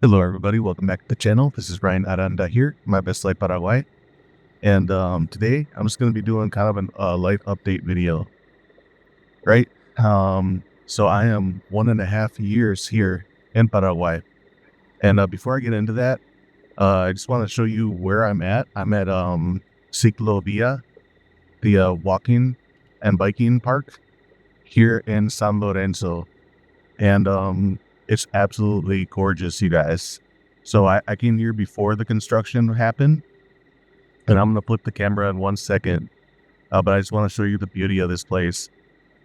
Hello, everybody. Welcome back to the channel. This is Ryan Aranda here, my best life Paraguay. And today I'm just going to be doing kind of a life update video, right? So I am 1.5 years here in Paraguay. And before I get into that, I just want to show you where I'm at. I'm at Ciclovia, the walking and biking park here in San Lorenzo. And it's absolutely gorgeous, you guys. So I came here before the construction happened, and I'm gonna flip the camera in 1 second. But I just want to show you the beauty of this place.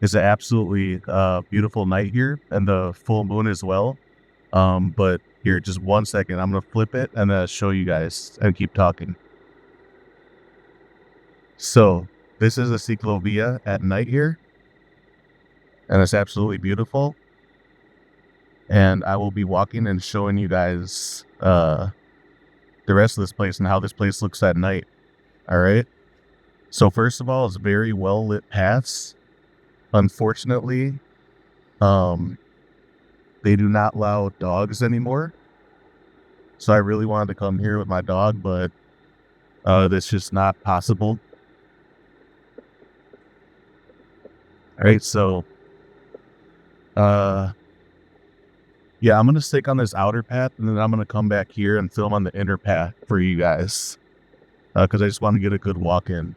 It's an absolutely beautiful night here, and the full moon as well. But here, just 1 second, I'm gonna flip it and show you guys and keep talking. So this is a ciclovia at night here, and it's absolutely beautiful. And I will be walking and showing you guys the rest of this place and how this place looks at night. All right. So first of all, it's very well lit paths. Unfortunately, they do not allow dogs anymore. So I really wanted to come here with my dog, but that's just not possible. All right. So yeah, I'm going to stick on this outer path, and then I'm going to come back here and film on the inner path for you guys, because I just want to get a good walk in.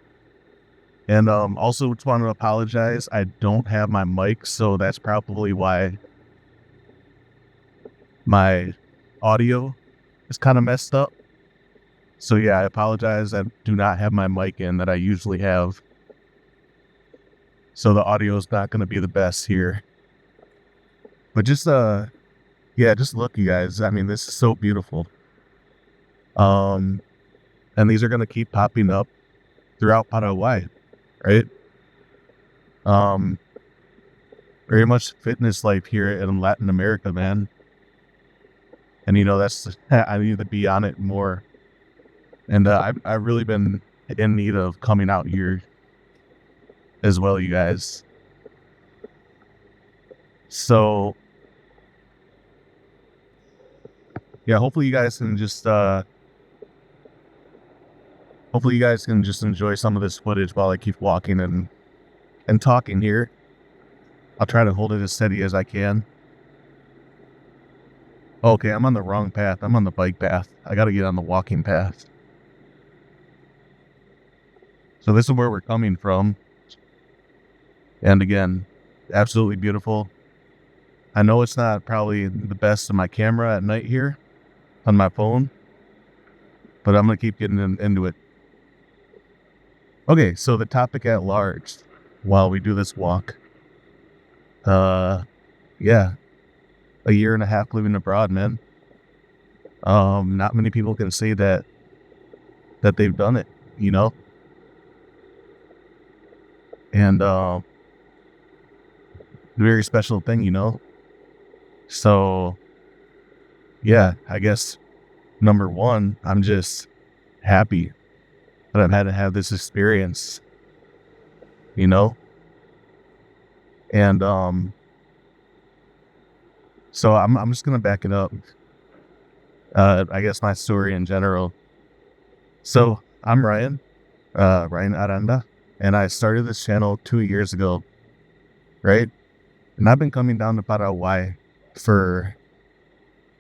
And also just want to apologize. I don't have my mic, so that's probably why my audio is kind of messed up. So yeah, I apologize. I do not have my mic in that I usually have. So the audio is not going to be the best here. But just yeah, just look, you guys. I mean, this is so beautiful. And these are going to keep popping up throughout Paraguay, right? Very much fitness life here in Latin America, man. And that's I need to be on it more. And I've really been in need of coming out here as well, you guys. So yeah, hopefully you guys can just enjoy some of this footage while I keep walking and talking here. I'll try to hold it as steady as I can. Okay, I'm on the wrong path. I'm on the bike path. I got to get on the walking path. So this is where we're coming from. And again, absolutely beautiful. I know it's not probably the best of my camera at night here on my phone, but I'm going to keep getting into it. Okay, so the topic at large while we do this walk. Yeah, a year and a half living abroad, man. Not many people can say that they've done it, and very special thing. So yeah, I guess number one, I'm just happy that I've had to have this experience, and so I'm just gonna back it up. I guess my story in general. So I'm Ryan Aranda, and I started this channel 2 years ago, right? And I've been coming down to Paraguay for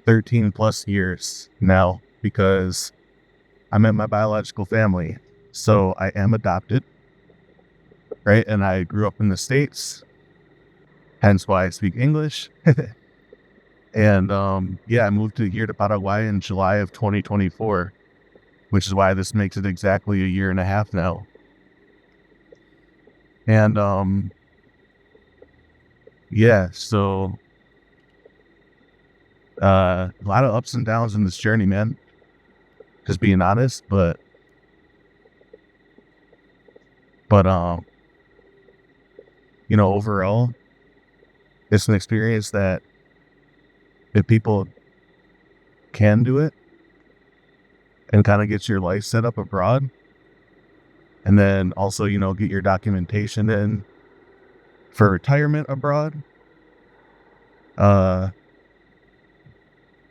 13 plus years now because I met my biological family. So I am adopted, right? And I grew up in the States, hence why I speak English. And yeah, I moved here to Paraguay in July of 2024, which is why this makes it exactly a year and a half now. And yeah, so a lot of ups and downs in this journey, man. Just being honest, but overall, it's an experience that if people can do it and kind of get your life set up abroad, and then also, get your documentation in for retirement abroad,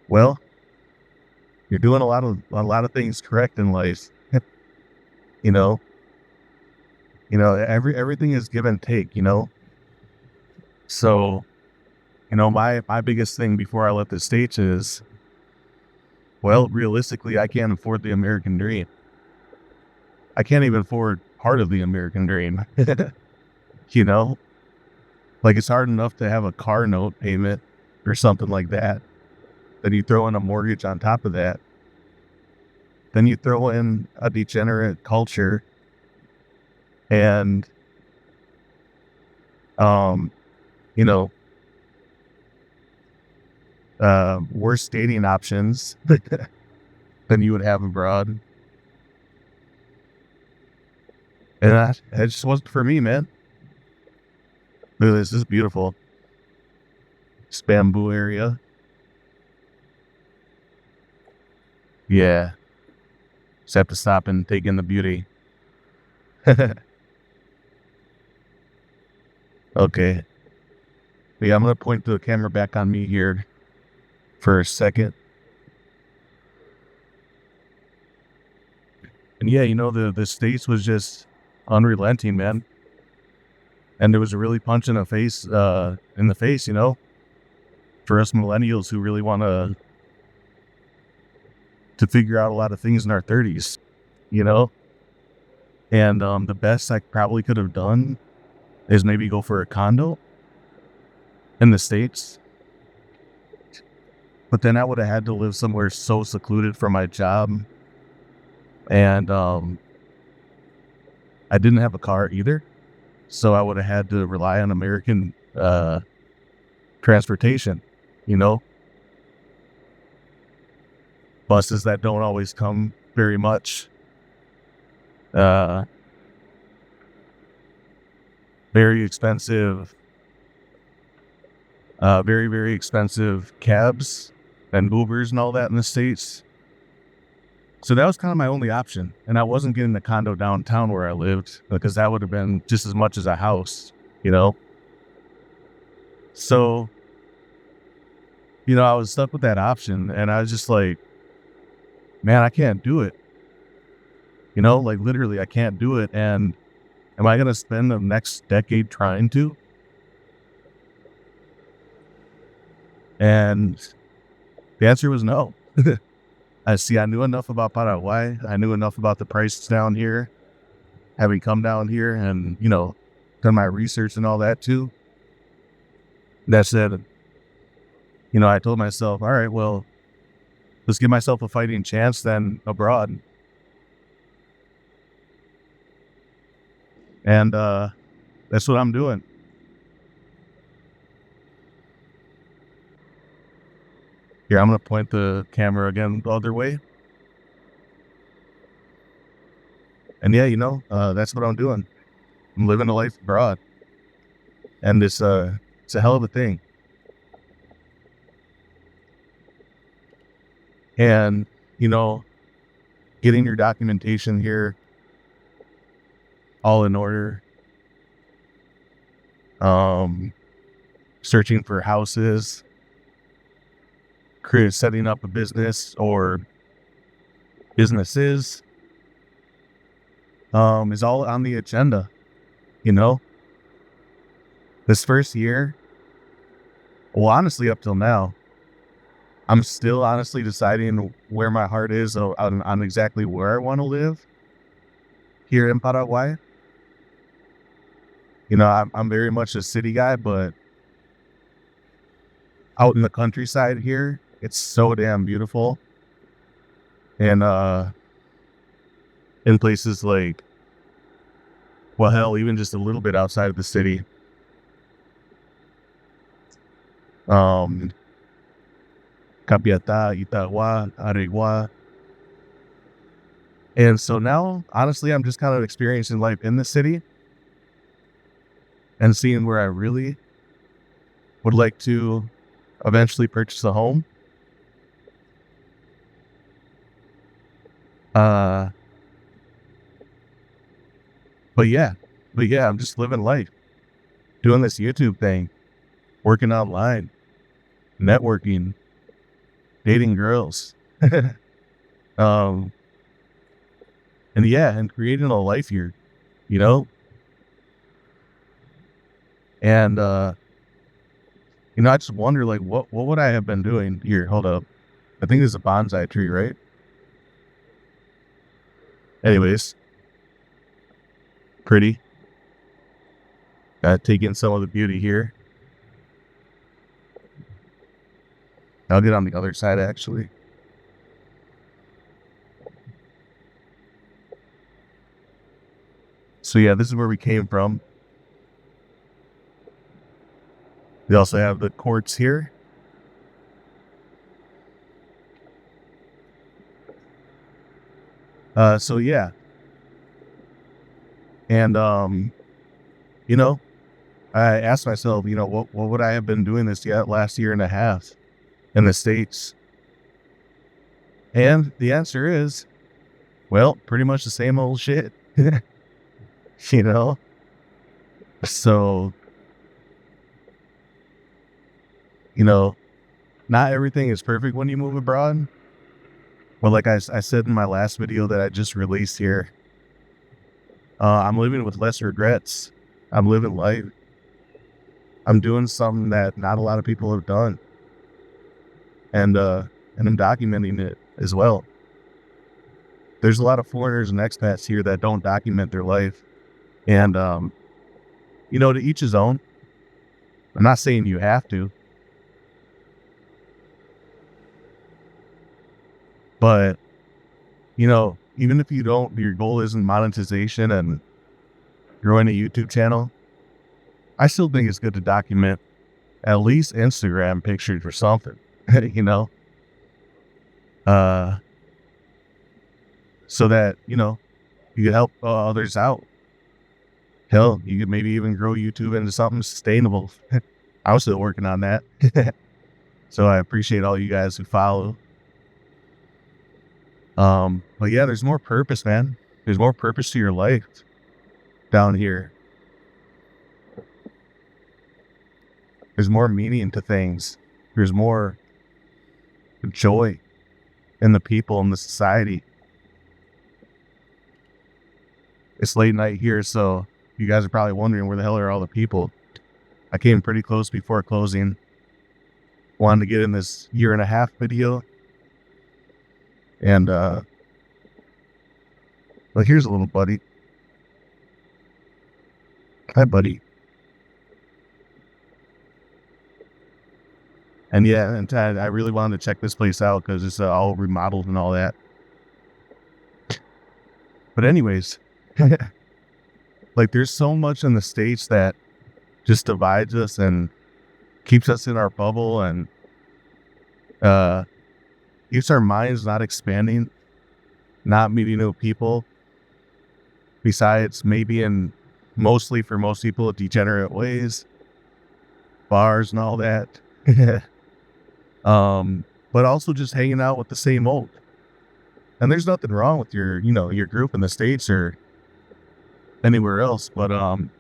well, You're doing a lot of things correct in life. you know, everything is give and take. So my biggest thing before I left the States is, well, realistically, I can't afford the American dream. I can't even afford part of the American dream. you know, like it's hard enough to have a car note payment or something like that. Then you throw in a mortgage on top of that. Then you throw in a degenerate culture and, um, you know, worse dating options than you would have abroad. And it just wasn't for me, man. Look at this. This is beautiful. This bamboo area. Yeah. Just have to stop and take in the beauty. Okay. Yeah, I'm going to point the camera back on me here for a second. And yeah, the States was just unrelenting, man. And there was a really punch in the face, for us millennials who really want to figure out a lot of things in our 30s, you know? And the best I probably could have done is maybe go for a condo in the States. But then I would have had to live somewhere so secluded from my job. And I didn't have a car either. So I would have had to rely on American transportation, buses that don't always come very much. Very expensive, very, very expensive cabs and Ubers and all that in the States. So that was kind of my only option. And I wasn't getting a condo downtown where I lived because that would have been just as much as a house, So, I was stuck with that option and I was just like, man, I can't do it. Like literally I can't do it. And am I going to spend the next decade trying to? And the answer was no. I knew enough about Paraguay. I knew enough about the prices down here, having come down here and, done my research and all that too. That said, I told myself, all right, well, let's give myself a fighting chance then abroad. And that's what I'm doing. Here, I'm going to point the camera again the other way. And yeah, that's what I'm doing. I'm living a life abroad. And it's a hell of a thing. And, getting your documentation here all in order. Searching for houses, setting up a business or businesses, is all on the agenda, This first year, well, honestly, up till now, I'm still honestly deciding where my heart is on exactly where I want to live here in Paraguay. I'm very much a city guy, but out in the countryside here, it's so damn beautiful. And in places like, well, hell, even just a little bit outside of the city. Capiatá, Itagua, Aregua. And so now, honestly, I'm just kind of experiencing life in the city and seeing where I really would like to eventually purchase a home. But yeah, I'm just living life, doing this YouTube thing, working online, networking, dating girls. And yeah, and creating a life here, you know? And, I just wonder, like, what would I have been doing here? Hold up. I think it's a bonsai tree, right? Anyways, pretty. Take in some of the beauty here. I'll get on the other side, actually. So yeah, this is where we came from. We also have the courts here. So yeah. And, I asked myself, what would I have been doing this last year and a half in the States? And the answer is, well, pretty much the same old shit, you know? So, not everything is perfect when you move abroad. Well, like I said in my last video that I just released here, I'm living with less regrets. I'm living life. I'm doing something that not a lot of people have done. And I'm documenting it as well. There's a lot of foreigners and expats here that don't document their life. And, to each his own. I'm not saying you have to. But, even if you don't, your goal isn't monetization and growing a YouTube channel, I still think it's good to document at least Instagram pictures or something, so that, you can help others out. Hell, you could maybe even grow YouTube into something sustainable. I'm still working on that. So I appreciate all you guys who follow. But yeah, there's more purpose, man. There's more purpose to your life down here. There's more meaning to things. There's more joy in the people in the society. It's late night here, so you guys are probably wondering where the hell are all the people. I came pretty close before closing. Wanted to get in this 1.5 year video. And, here's a little buddy. Hi, buddy. And yeah, and I really wanted to check this place out because it's all remodeled and all that. But anyways, there's so much in the States that just divides us and keeps us in our bubble and keeps our minds not expanding, not meeting new people. Besides, maybe mostly for most people, degenerate ways, bars and all that. But also just hanging out with the same old. And there's nothing wrong with your group in the States or anywhere else. But, I'm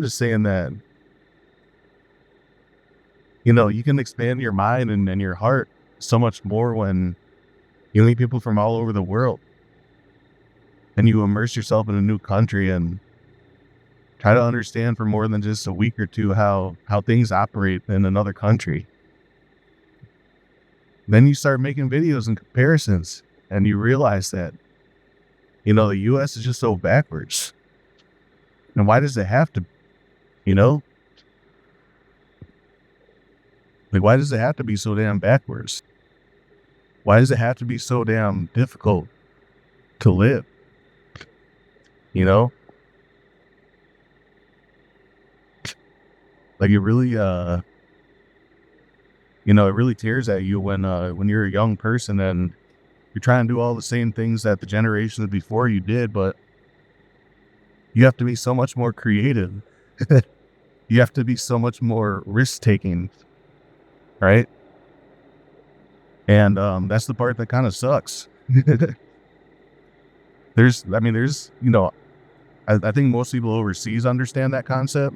just saying that, you can expand your mind and your heart so much more when you meet people from all over the world and you immerse yourself in a new country and try to understand for more than just a week or two how things operate in another country. Then you start making videos and comparisons and you realize that, the US is just so backwards. And why does it have to, why does it have to be so damn backwards? Why does it have to be so damn difficult to live? It really, it really tears at you when you're a young person and you're trying to do all the same things that the generations before you did, but you have to be so much more creative. You have to be so much more risk-taking, right? And that's the part that kind of sucks. I think most people overseas understand that concept,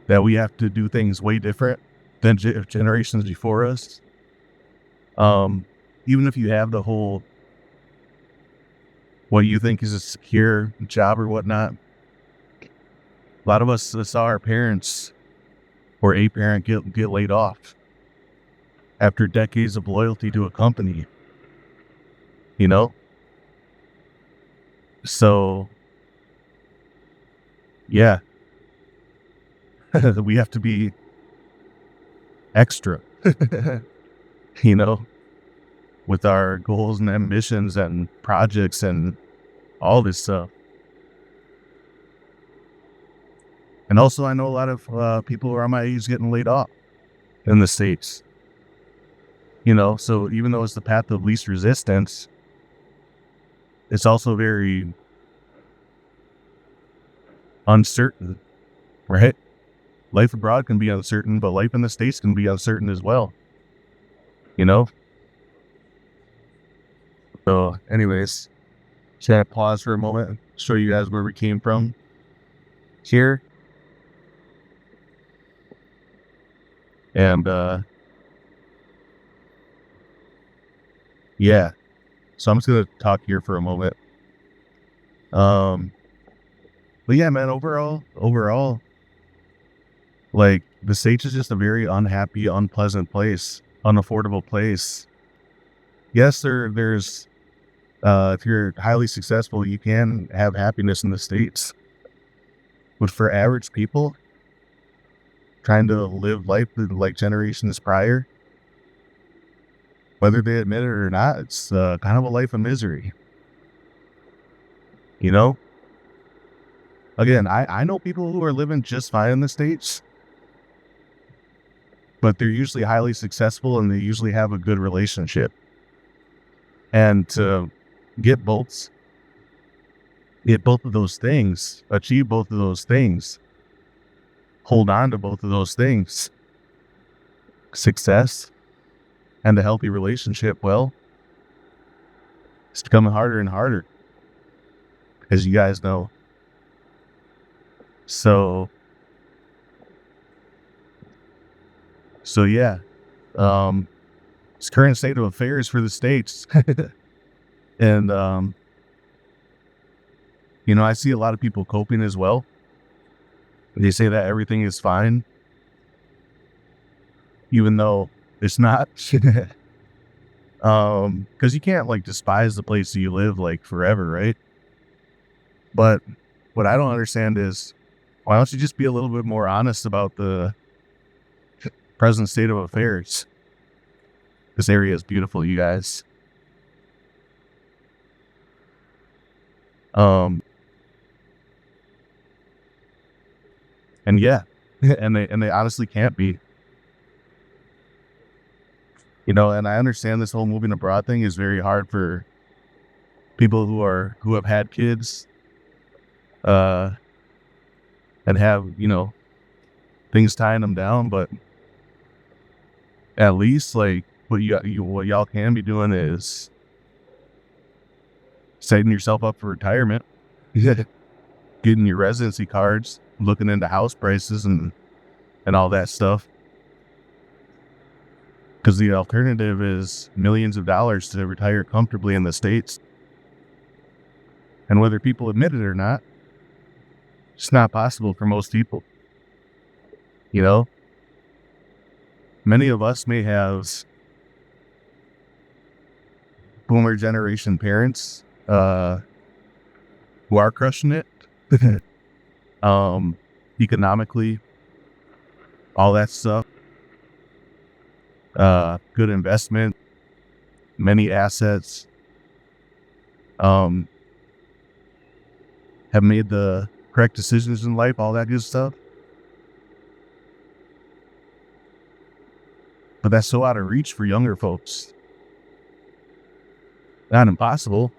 that we have to do things way different than generations before us. Even if you have the whole, what you think is a secure job or whatnot, a lot of us saw our parents or a parent get laid off after decades of loyalty to a company, you know? So, yeah, we have to be extra, you know, with our goals and ambitions and projects and all this stuff. And also, I know a lot of people who are my age getting laid off in the States, you know, so even though it's the path of least resistance, it's also very uncertain, right? Life abroad can be uncertain, but life in the States can be uncertain as well, you know? So, anyways, should I pause for a moment, show you guys where we came from here? And, yeah, so I'm just going to talk here for a moment. But yeah, man, overall, like, the States is just a very unhappy, unpleasant place, unaffordable place. Yes, there's, if you're highly successful, you can have happiness in the States. But for average people trying to live life like generations prior, whether they admit it or not, it's kind of a life of misery. You know? Again, I know people who are living just fine in the States, but they're usually highly successful and they usually have a good relationship. And to get both of those things, achieve both of those things, hold on to both of those things, success and a healthy relationship, well, it's becoming harder and harder, as you guys know. So yeah, it's current state of affairs for the States. And, you know, I see a lot of people coping as well. They say that everything is fine, even though it's not. Because you can't, like, despise the place that you live, like, forever, right? But what I don't understand is, why don't you just be a little bit more honest about the present state of affairs? This area is beautiful, you guys. And yeah, and they honestly can't be. You know, and I understand this whole moving abroad thing is very hard for people who have had kids, and have, you know, things tying them down, but at least, like, what y'all can be doing is setting yourself up for retirement, getting your residency cards, looking into house prices and all that stuff. Because the alternative is millions of dollars to retire comfortably in the States. And whether people admit it or not, it's not possible for most people. You know? Many of us may have boomer generation parents who are crushing it. Economically, all that stuff. Good investment, many assets, have made the correct decisions in life, all that good stuff. But that's so out of reach for younger folks. Not impossible,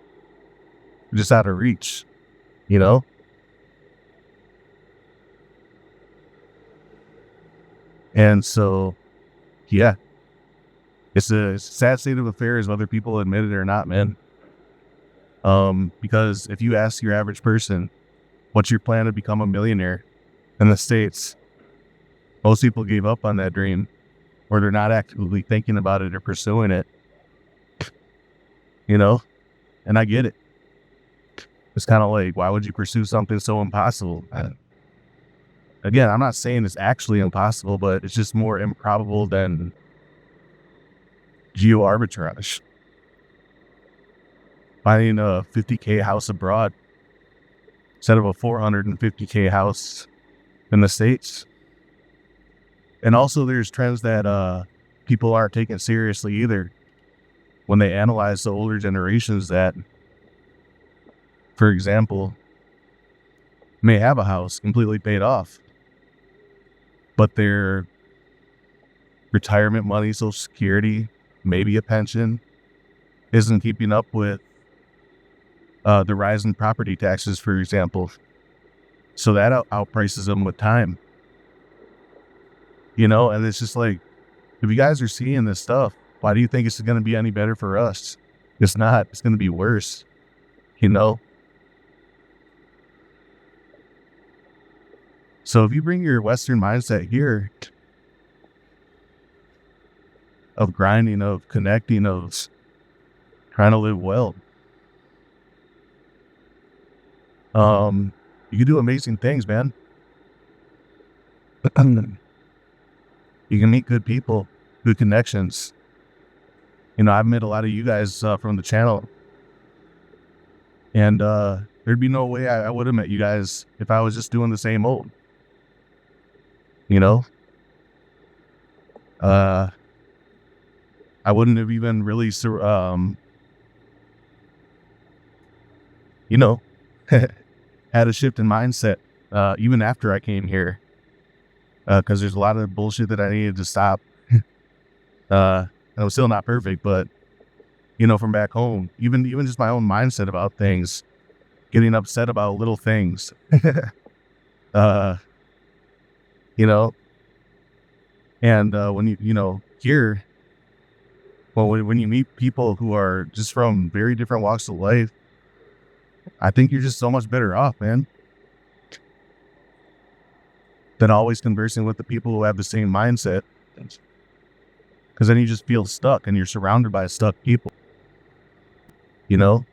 just out of reach, you know? And so, yeah, it's a sad state of affairs, whether people admit it or not, man. Because if you ask your average person, what's your plan to become a millionaire in the States? Most people gave up on that dream. or they're not actively thinking about it or pursuing it, you know? And I get it. It's kind of like, why would you pursue something so impossible? Again, I'm not saying it's actually impossible, but it's just more improbable than geo arbitrage. Finding a 50K house abroad instead of a 450K house in the States. And also there's trends that people aren't taking seriously either when they analyze the older generations that, for example, may have a house completely paid off, but their retirement money, Social Security, maybe a pension, isn't keeping up with the rise in property taxes, for example. So that outprices them with time. And it's just like, if you guys are seeing this stuff, why do you think it's going to be any better for us? It's not. It's going to be worse, So if you bring your Western mindset here of grinding, of connecting, of trying to live well, you can do amazing things, man. You can meet good people, good connections. I've met a lot of you guys from the channel, and there'd be no way I would have met you guys if I was just doing the same old. I wouldn't have even really, had a shift in mindset even after I came here, because there's a lot of bullshit that I needed to stop. I was still not perfect, but from back home, even just my own mindset about things, getting upset about little things, and when here, well, when you meet people who are just from very different walks of life, I think you're just so much better off, man, than always conversing with the people who have the same mindset. Because then you just feel stuck and you're surrounded by stuck people, and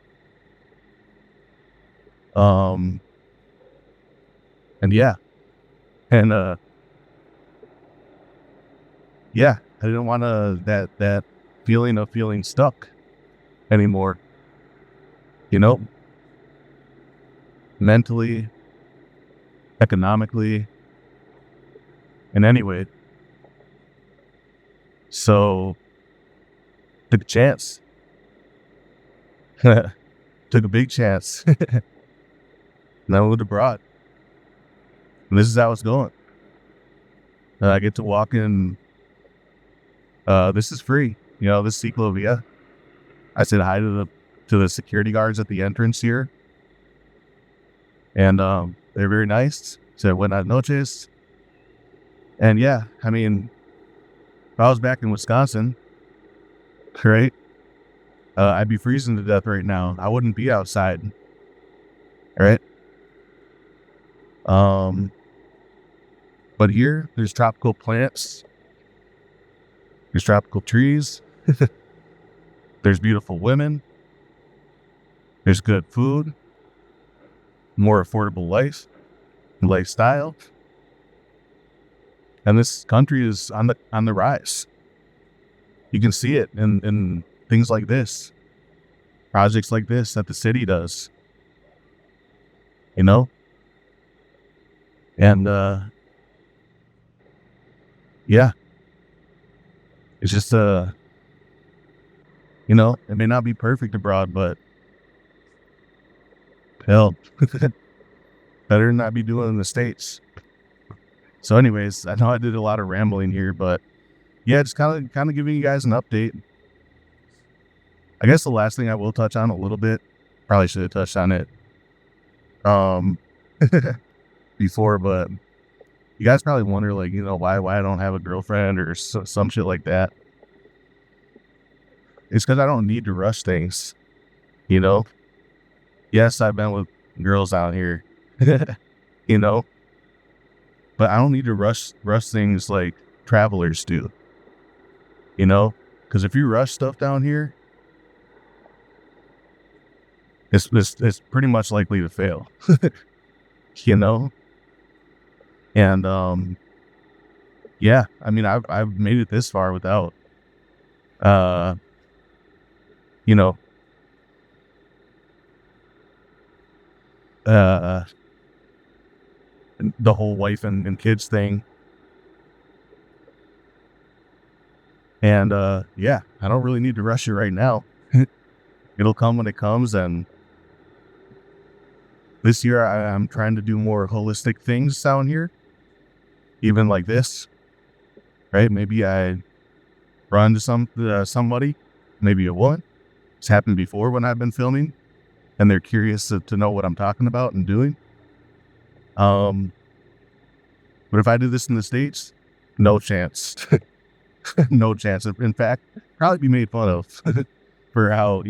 yeah. And yeah, I didn't want that feeling of feeling stuck anymore, mentally, economically, in any way. So took a chance. Took a big chance. And I moved abroad. And this is how it's going. I get to walk in. This is free. This Ciclovia. I said hi to the security guards at the entrance here. And they're very nice. Said buenas noches. And yeah, I mean, if I was back in Wisconsin, right, I'd be freezing to death right now. I wouldn't be outside. Right? But here, there's tropical plants. There's tropical trees. There's beautiful women. There's good food. More affordable lifestyle. And this country is on the rise. You can see it in things like this. Projects like this that the city does. And yeah. It's just it may not be perfect abroad, but hell, better than not be doing it in the States. So anyways, I know I did a lot of rambling here, but yeah, just kind of giving you guys an update. I guess the last thing I will touch on a little bit, probably should have touched on it before, but you guys probably wonder, like, why I don't have a girlfriend or some shit like that. It's because I don't need to rush things, Yes, I've been with girls out here, but I don't need to rush things like travelers do. you know, because if you rush stuff down here, it's pretty much likely to fail, you know? And, yeah, I mean, I've made it this far without, uh, you know, uh, the whole wife and kids thing. And, yeah, I don't really need to rush it right now. It'll come when it comes. And this year I'm trying to do more holistic things down here, even like this, right? Maybe I run to somebody, maybe a woman. It's happened before when I've been filming and they're curious to know what I'm talking about and doing. But if I do this in the States, no chance. No chance. In fact, probably be made fun of for how,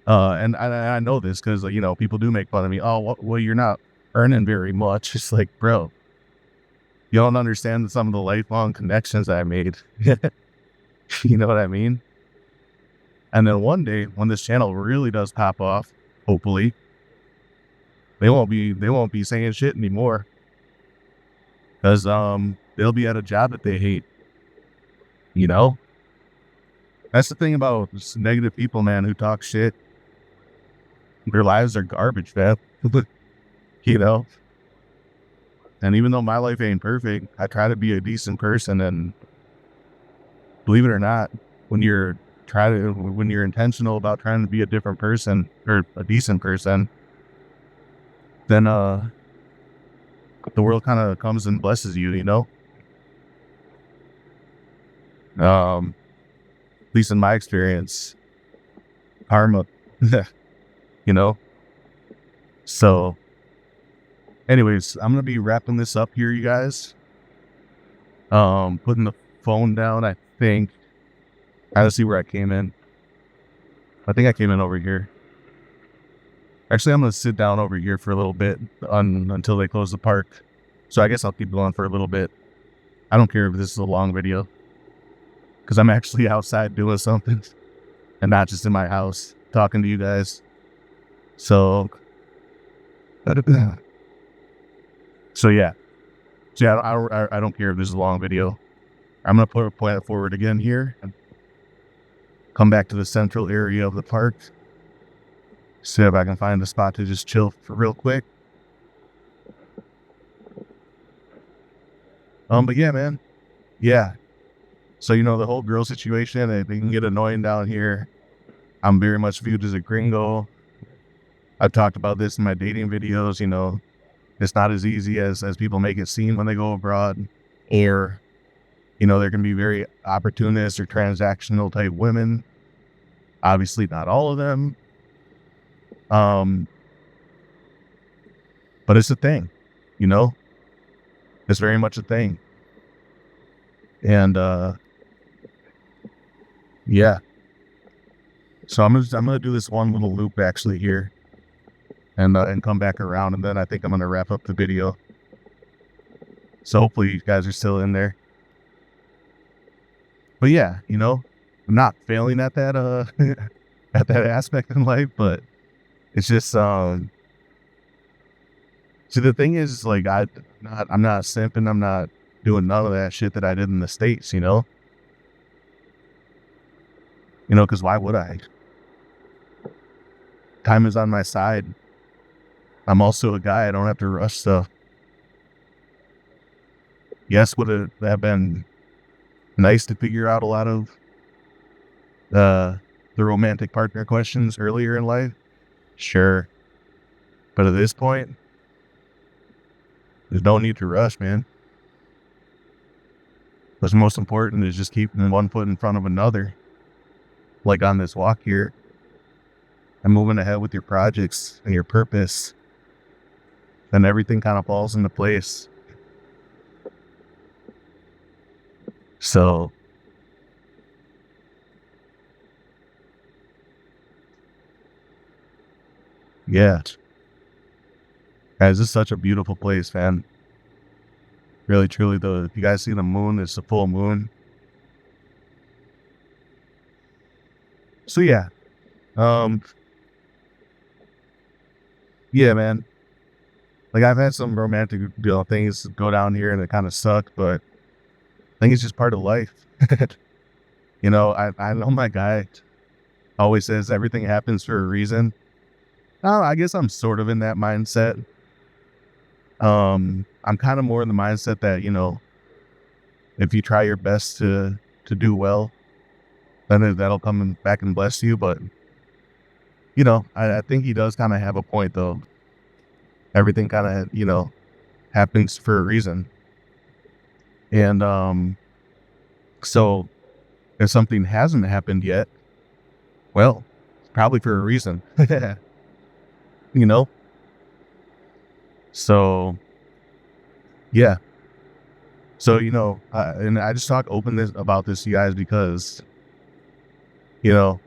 and I know this because, people do make fun of me. Oh, well, you're not earning very much. It's like, bro, you don't understand some of the lifelong connections I made. You know what I mean? And then one day when this channel really does pop off, hopefully, they won't be saying shit anymore. Because they'll be at a job that they hate. You know? That's the thing about negative people, man, who talk shit. Their lives are garbage, man. You know? And even though my life ain't perfect, I try to be a decent person. And believe it or not, when you're intentional about trying to be a different person or a decent person, then the world kind of comes and blesses you, you know? At least in my experience, karma, you know? So anyways, I'm going to be wrapping this up here, you guys. Putting the phone down, I think. Trying to see where I came in. I think I came in over here. Actually, I'm going to sit down over here for a little bit until they close the park. So I guess I'll keep going for a little bit. I don't care if this is a long video, because I'm actually outside doing something and not just in my house talking to you guys. So yeah. I don't care if this is a long video. I'm going to point it forward again here and come back to the central area of the park. See if I can find a spot to just chill for real quick. But yeah, man. Yeah. So, the whole girl situation, they can get annoying down here. I'm very much viewed as a gringo. I've talked about this in my dating videos, it's not as easy as people make it seem when they go abroad. Or, there can be very opportunist or transactional type women. Obviously not all of them. But it's a thing, It's very much a thing. And yeah. So I'm gonna do this one little loop actually here, and come back around, and then I think I'm gonna wrap up the video. So hopefully you guys are still in there. But yeah, I'm not failing at that at that aspect in life, but it's just see, the thing is, like, I'm not simping, I'm not doing none of that shit that I did in the States, because why would I? Time is on my side. I'm also a guy. I don't have to rush stuff. Yes, would it have been nice to figure out a lot of the romantic partner questions earlier in life? Sure. But at this point, there's no need to rush, man. What's most important is just keeping one foot in front of another. Like on this walk here. And moving ahead with your projects and your purpose. Then everything kind of falls into place. So yeah. Guys, this is such a beautiful place, man. Really, truly, though, if you guys see the moon, it's a full moon. So yeah, um, yeah, man. Like I've had some romantic things go down here and it kind of sucked, but I think it's just part of life. I know my guy always says everything happens for a reason. Oh, I guess I'm sort of in that mindset. I'm kind of more in the mindset that, if you try your best to do well, then that'll come back and bless you. But, I think he does kind of have a point though. Everything kind of, happens for a reason. And so if something hasn't happened yet, well, it's probably for a reason. you know? So yeah. So, and I just talk open this about this to you guys because, you know,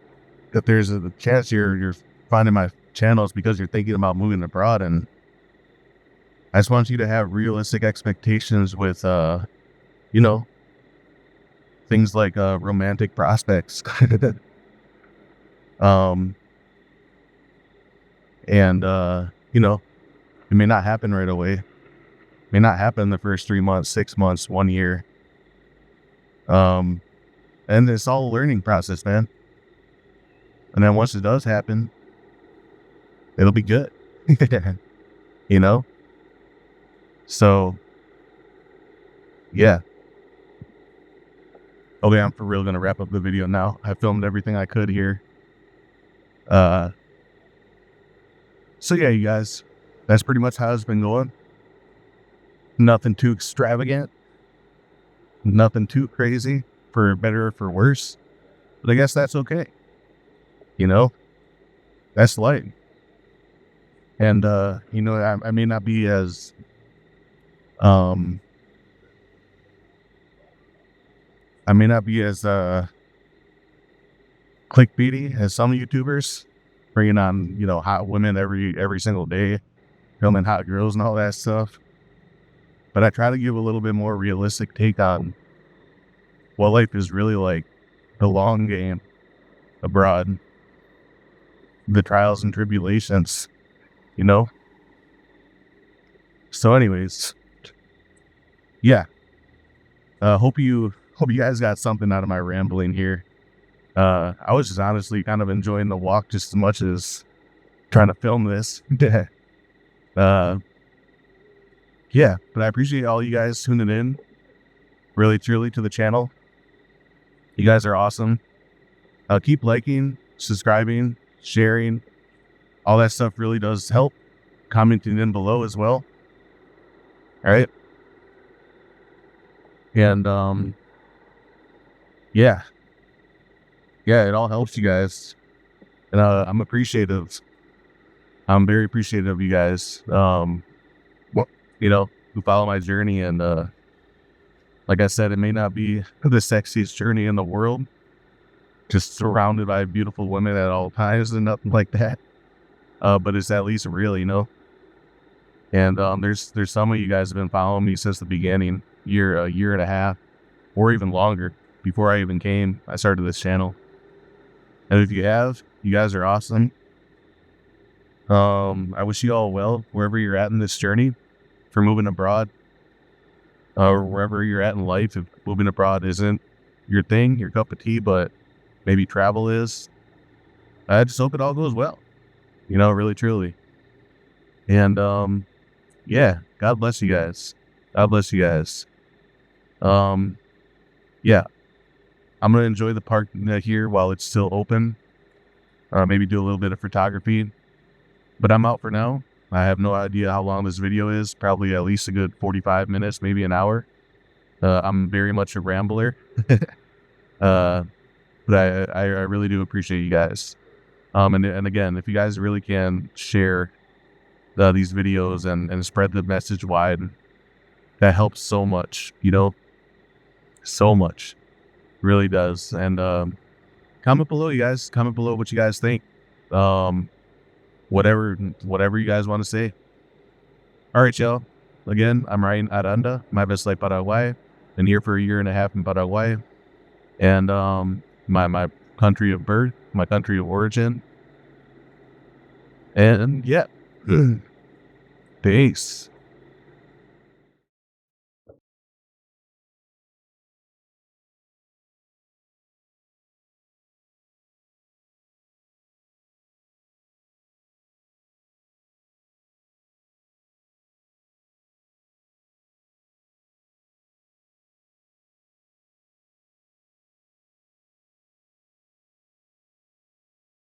if there's a chance you're finding my channels because you're thinking about moving abroad, and I just want you to have realistic expectations with you know, things like romantic prospects. um and it may not happen right away. It may not happen in the first 3 months, 6 months, 1 year. And it's all a learning process, man. And then once it does happen, it'll be good. you know? So yeah. Okay, I'm for real gonna wrap up the video now. I filmed everything I could here. Uh so yeah, you guys, that's pretty much how it's been going. Nothing too extravagant, nothing too crazy, for better or for worse. But I guess that's okay. That's life. And I may not be as I may not be as clickbaity as some YouTubers, bringing on, hot women every single day, filming hot girls and all that stuff. But I try to give a little bit more realistic take on what life is really like, the long game abroad, the trials and tribulations, you know? So anyways, yeah. Hope you guys got something out of my rambling here. I was just honestly kind of enjoying the walk just as much as trying to film this. Yeah, but I appreciate all you guys tuning in, really truly, to the channel. You guys are awesome. Keep liking, subscribing, sharing. All that stuff really does help. Commenting in below as well. All right. And yeah, it all helps you guys, and I'm appreciative. I'm very appreciative of you guys. Who follow my journey, and like I said, it may not be the sexiest journey in the world, just surrounded by beautiful women at all times and nothing like that. But it's at least real. And there's some of you guys have been following me since the beginning, a year and a half, or even longer, before I even came. I started this channel. And if you have, you guys are awesome. I wish you all well wherever you're at in this journey for moving abroad, or wherever you're at in life. If moving abroad isn't your thing, your cup of tea, but maybe travel is, I just hope it all goes well, really truly. And yeah, God bless you guys. God bless you guys. Yeah, I'm gonna enjoy the park here while it's still open. Maybe do a little bit of photography, but I'm out for now. I have no idea how long this video is. Probably at least a good 45 minutes, maybe an hour. I'm very much a rambler. But I really do appreciate you guys. And again, if you guys really can share these videos and spread the message wide, that helps so much, so much. Really does. And comment below, you guys. Comment below what you guys think. Whatever you guys want to say. All right, y'all. Again, I'm Ryan Aranda, my best life Paraguay. Been here for a year and a half in Paraguay, and my country of birth my country of origin. And yeah, peace.